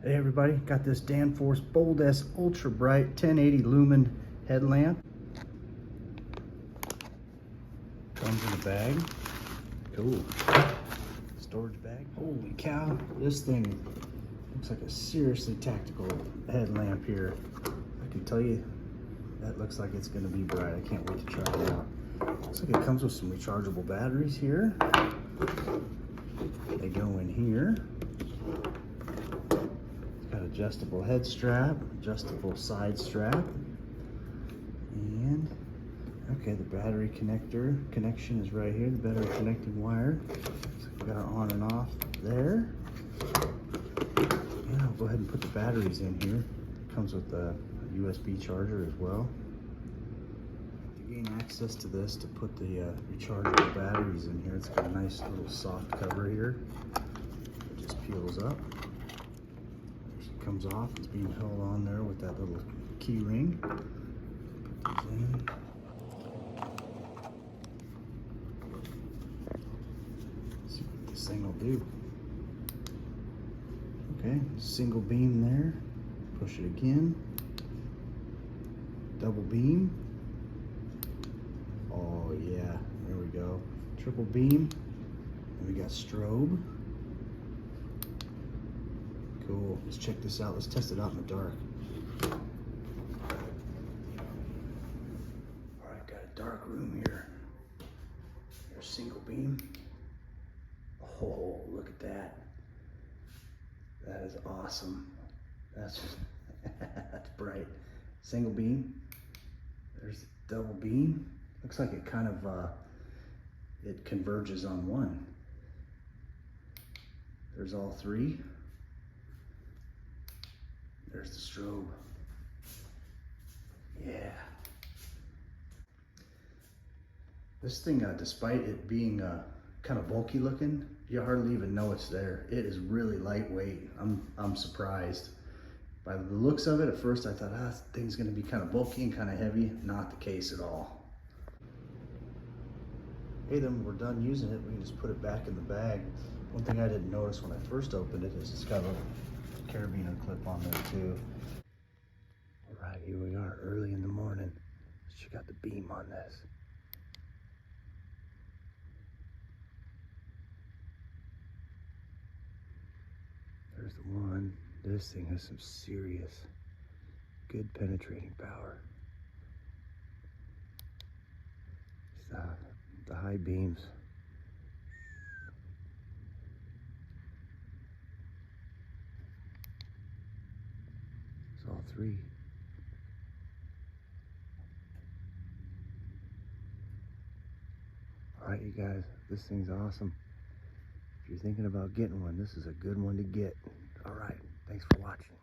Hey everybody, got this DanForce Bold S Ultra Bright 1080 lumen headlamp. Comes in a bag. Cool. Storage bag. Holy cow, this thing looks like a seriously tactical headlamp here. I can tell you that looks like it's gonna be bright. I can't wait to try it out. Looks like it comes with some rechargeable batteries here. They go in here. Got adjustable head strap, adjustable side strap, and okay, the battery connection is right here, the battery connecting wire. So we got our on and off there. And I'll go ahead and put the batteries in here. It comes with a USB charger as well. To gain access to this, to put the rechargeable batteries in here, it's got a nice little soft cover here. It just peels up. Comes off. It's being held on there with that little key ring. Put these in. See what this thing will do. Okay, single beam there. Push it again. Double beam. Oh yeah, there we go. Triple beam. And we got strobe. Cool, let's check this out. Let's test it out in the dark. All right, got a dark room here. There's single beam. Oh, look at that. That is awesome. That's that's bright. Single beam. There's double beam. Looks like it kind of it converges on one. There's all three. There's the strobe. Yeah. This thing, despite it being kind of bulky looking, you hardly even know it's there. It is really lightweight. I'm surprised. By the looks of it, at first I thought, this thing's gonna be kind of bulky and kind of heavy. Not the case at all. Okay, then we're done using it. We can just put it back in the bag. One thing I didn't notice when I first opened it is it's got a carabiner clip on there too. All right, here we are early in the morning. Let's check out the beam on this. There's the one. This thing has some serious, good penetrating power. It's the high beams. All three. All right, you guys, this thing's awesome. If you're thinking about getting one, this is a good one to get. All right, thanks for watching.